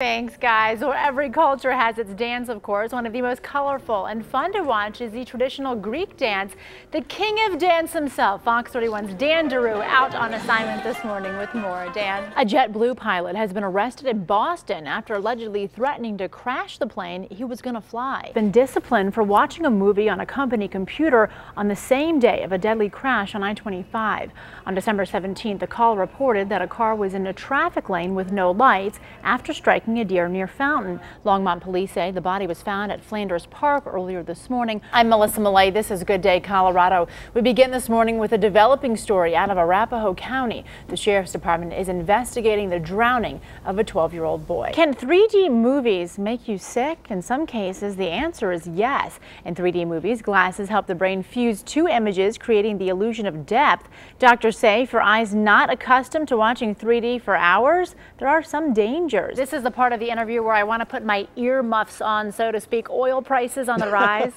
Thanks, guys. Well, every culture has its dance, of course. One of the most colorful and fun to watch is the traditional Greek dance. The king of dance himself, Fox 31's Dan Daru, out on assignment this morning with more. Dan. A JetBlue pilot has been arrested in Boston after allegedly threatening to crash the plane he was going to fly. Been disciplined for watching a movie on a company computer on the same day of a deadly crash on I-25. On December 17th, the call reported that a car was in a traffic lane with no lights after striking a deer near Fountain. Longmont police say the body was found at Flanders Park earlier this morning. I'm Melissa Mollet. This is Good Day, Colorado. We begin this morning with a developing story out of Arapahoe County. The sheriff's department is investigating the drowning of a 12-year-old boy. Can 3D movies make you sick? In some cases, the answer is yes. In 3D movies, glasses help the brain fuse two images, creating the illusion of depth. Doctors say for eyes not accustomed to watching 3D for hours, there are some dangers. This is the part of the interview where I want to put my earmuffs on, so to speak. Oil prices on the rise.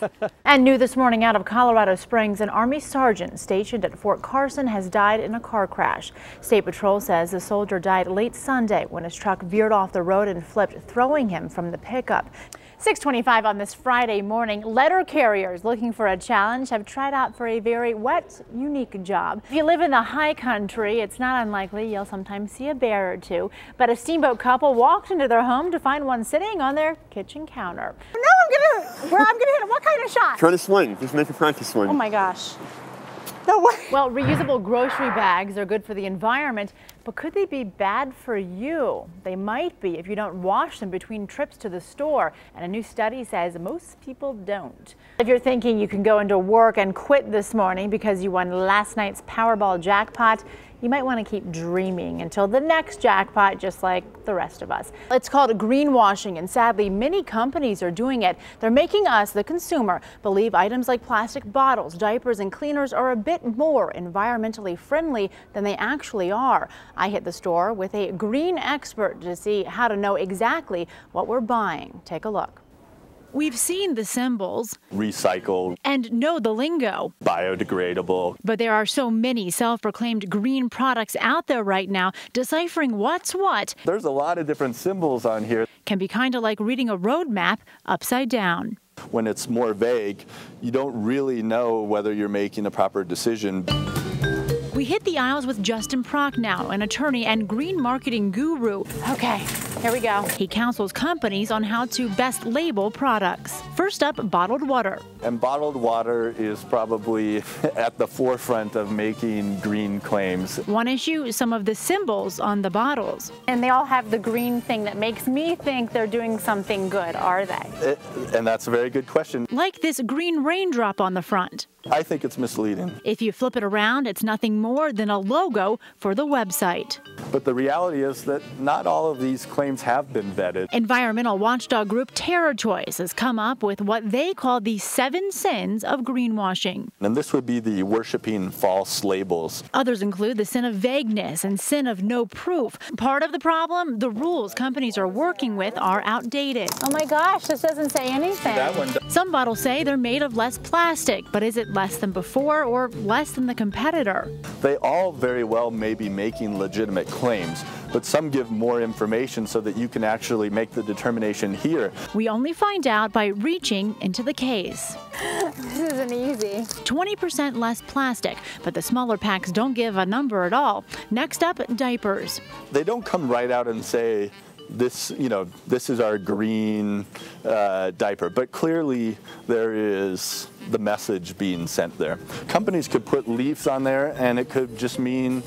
And new this morning out of Colorado Springs, an Army sergeant stationed at Fort Carson has died in a car crash. State Patrol says the soldier died late Sunday when his truck veered off the road and flipped, throwing him from the pickup. 6:25 on this Friday morning. Letter carriers looking for a challenge have tried out for a very wet, unique job. If you live in the high country, it's not unlikely you'll sometimes see a bear or two. But a steamboat couple walked into their home to find one sitting on their kitchen counter. No, I'm gonna hit him. What kind of shot? Try to swing. Just make a practice swing. Oh my gosh. No way. Well, reusable grocery bags are good for the environment, but could they be bad for you? They might be if you don't wash them between trips to the store, and a new study says most people don't. If you're thinking you can go into work and quit this morning because you won last night's Powerball jackpot, you might want to keep dreaming until the next jackpot, just like the rest of us. It's called greenwashing, and sadly, many companies are doing it. They're making us, the consumer, believe items like plastic bottles, diapers, and cleaners are a bit more environmentally friendly than they actually are. I hit the store with a green expert to see how to know exactly what we're buying. Take a look. We've seen the symbols, recycled, and know the lingo, biodegradable. But there are so many self-proclaimed green products out there right now, deciphering what's what. There's a lot of different symbols on here. Can be kind of like reading a road map upside down. When it's more vague, you don't really know whether you're making a proper decision. We hit the aisles with Justin Prochnow, an attorney and green marketing guru. Okay, here we go. He counsels companies on how to best label products. First up, bottled water. And bottled water is probably at the forefront of making green claims. One issue, some of the symbols on the bottles. And they all have the green thing that makes me think they're doing something good, are they? And that's a very good question. Like this green raindrop on the front. I think it's misleading. If you flip it around, it's nothing more than a logo for the website. But the reality is that not all of these claims have been vetted. Environmental watchdog group Terra Choice has come up with what they call the 7 sins of greenwashing. And this would be the worshiping false labels. Others include the sin of vagueness and sin of no proof. Part of the problem, the rules companies are working with are outdated. Oh my gosh, this doesn't say anything. That one does. Some bottles say they're made of less plastic, but is it less than before or less than the competitor? They all very well may be making legitimate claims, but some give more information so that you can actually make the determination here. We only find out by reaching into the case. This isn't easy. 20% less plastic, but the smaller packs don't give a number at all. Next up, diapers. They don't come right out and say, this is our green diaper, but clearly there is the message being sent there. Companies could put leaves on there and it could just mean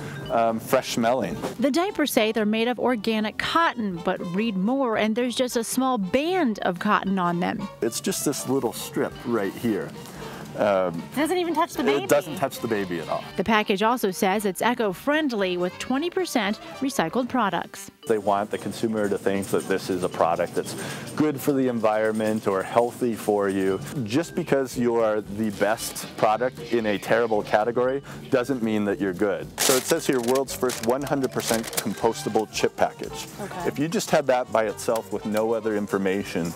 fresh smelling. The diapers say they're made of organic cotton, but read more and there's just a small band of cotton on them. It's just this little strip right here. Doesn't even touch the baby. It doesn't touch the baby at all. The package also says it's eco-friendly with 20% recycled products. They want the consumer to think that this is a product that's good for the environment or healthy for you. Just because you are the best product in a terrible category doesn't mean that you're good. So it says here, world's first 100% compostable chip package. Okay. If you just had that by itself with no other information,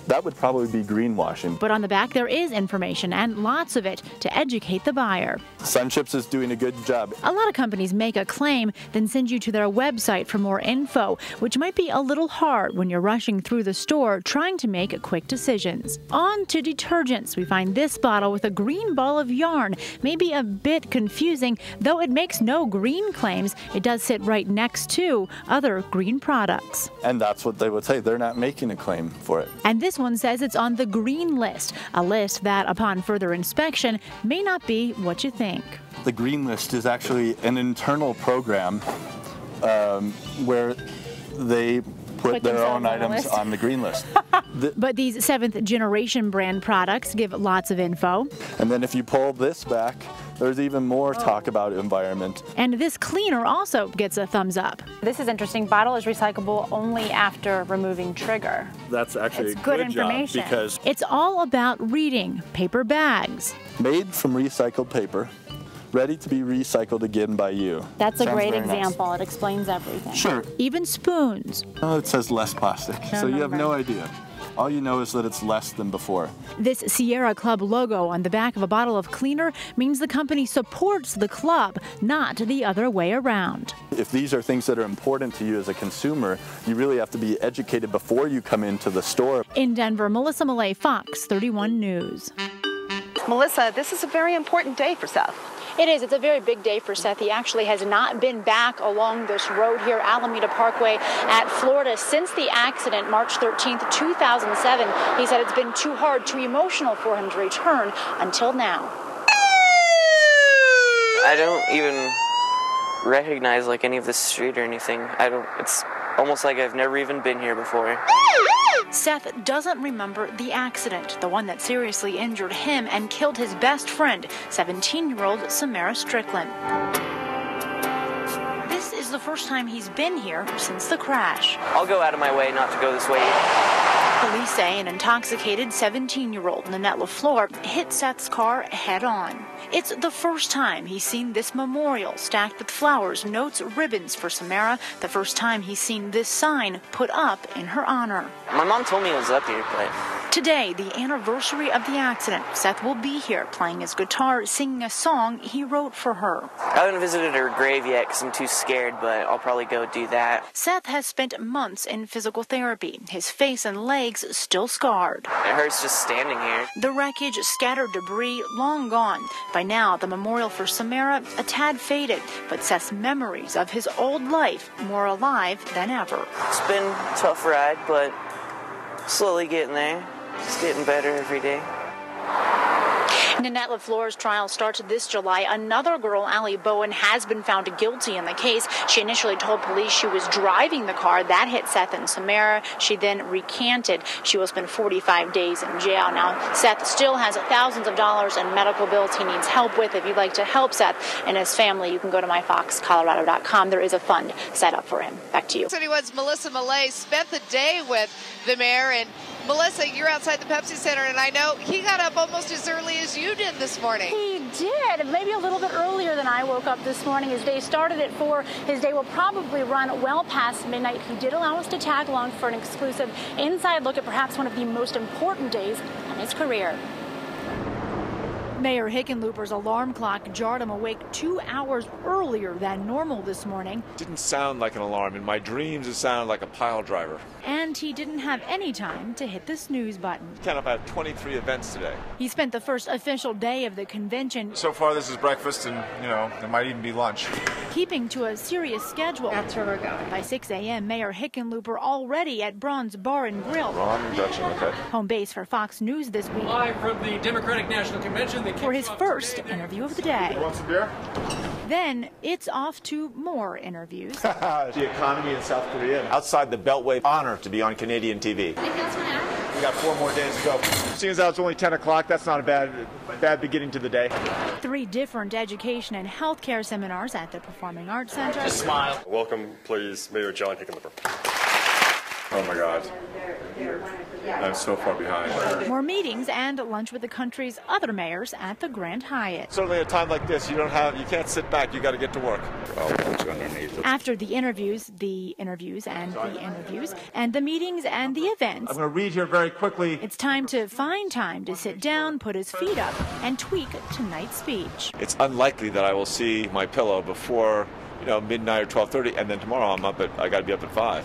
that would probably be greenwashing. But on the back, there is information, and lots of it, to educate the buyer. Sunships is doing a good job. A lot of companies make a claim, then send you to their website for more info, which might be a little hard when you're rushing through the store trying to make quick decisions. On to detergents. We find this bottle with a green ball of yarn. Maybe a bit confusing, though it makes no green claims. It does sit right next to other green products. And that's what they would say. They're not making a claim for it. And this one says it's on the green list, a list that, upon further inspection, may not be what you think. The green list is actually an internal program where they put their own items on the green list. But these 7th generation brand products give lots of info. And then if you pull this back, there's even more talk about environment. And this cleaner also gets a thumbs up. This is interesting. Bottle is recyclable only after removing trigger. That's actually a good information job because it's all about reading. Paper bags. Made from recycled paper, ready to be recycled again by you. That's a great very example. Nice. It explains everything. Sure. Even spoons. Oh, it says less plastic, so you have no idea. All you know is that it's less than before. This Sierra Club logo on the back of a bottle of cleaner means the company supports the club, not the other way around. If these are things that are important to you as a consumer, you really have to be educated before you come into the store. In Denver, Melissa Mollet, Fox 31 News. Melissa, this is a very important day for Seth. It is. It's a very big day for Seth. He actually has not been back along this road here, Alameda Parkway at Florida, since the accident, March 13th, 2007. He said it's been too hard, too emotional for him to return until now. I don't even recognize like any of this street or anything. It's almost like I've never even been here before. Seth doesn't remember the accident, the one that seriously injured him and killed his best friend, 17-year-old Samara Strickland. This is the first time he's been here since the crash. I'll go out of my way not to go this way. Police say an intoxicated 17-year-old Nanette LaFleur hit Seth's car head-on. It's the first time he's seen this memorial stacked with flowers, notes, ribbons for Samara. The first time he's seen this sign put up in her honor. My mom told me it was up here, but... Today, the anniversary of the accident, Seth will be here playing his guitar, singing a song he wrote for her. I haven't visited her grave yet because I'm too scared, but I'll probably go do that. Seth has spent months in physical therapy, his face and legs still scarred. It hurts just standing here. The wreckage, scattered debris, long gone. By now, the memorial for Samara, a tad faded, but Seth's memories of his old life more alive than ever. It's been a tough ride, but slowly getting there. It's getting better every day. Nanette LaFleur's trial starts this July. Another girl, Allie Bowen, has been found guilty in the case. She initially told police she was driving the car that hit Seth and Samara. She then recanted. She will spend 45 days in jail. Now, Seth still has thousands of dollars in medical bills he needs help with. If you'd like to help Seth and his family, you can go to myfoxcolorado.com. There is a fund set up for him. Back to you. 31's Melissa Mollet spent the day with the mayor. And Melissa, you're outside the Pepsi Center, and I know he got up almost as early as you did this morning. He did, maybe a little bit earlier than I woke up this morning. His day started at 4. His day will probably run well past midnight. He did allow us to tag along for an exclusive inside look at perhaps one of the most important days in his career. Mayor Hickenlooper's alarm clock jarred him awake 2 hours earlier than normal this morning. Didn't sound like an alarm. In my dreams, it sounded like a pile driver. And he didn't have any time to hit the snooze button. I've had 23 events today. He spent the first official day of the convention. So far, this is breakfast, and, there might even be lunch. Keeping to a serious schedule. That's where we're going. By 6 a.m., Mayor Hickenlooper already at Braun's Bar and Grill. Ron, Dutchman, okay. Home base for Fox News this week. Live from the Democratic National Convention. For his first interview of the day. You want some beer? Then it's off to more interviews. The economy in South Korea. Outside the Beltway, honor to be on Canadian TV. We got 4 more days to go. Seeing as how it's only 10 o'clock, that's not a bad beginning to the day. 3 different education and healthcare seminars at the Performing Arts Center. Just smile. Welcome, please, Mayor John Hickenlooper. Oh my God. I'm so far behind. More meetings and lunch with the country's other mayors at the Grand Hyatt. Certainly at a time like this, you can't sit back, you got to get to work. Oh, John. underneath. After the interviews, and the interviews, and the meetings and the events, I'm going to read here very quickly. it's time to find time to sit down, put his feet up, and tweak tonight's speech. It's unlikely that I will see my pillow before, midnight or 12:30, and then tomorrow I got to be up at 5.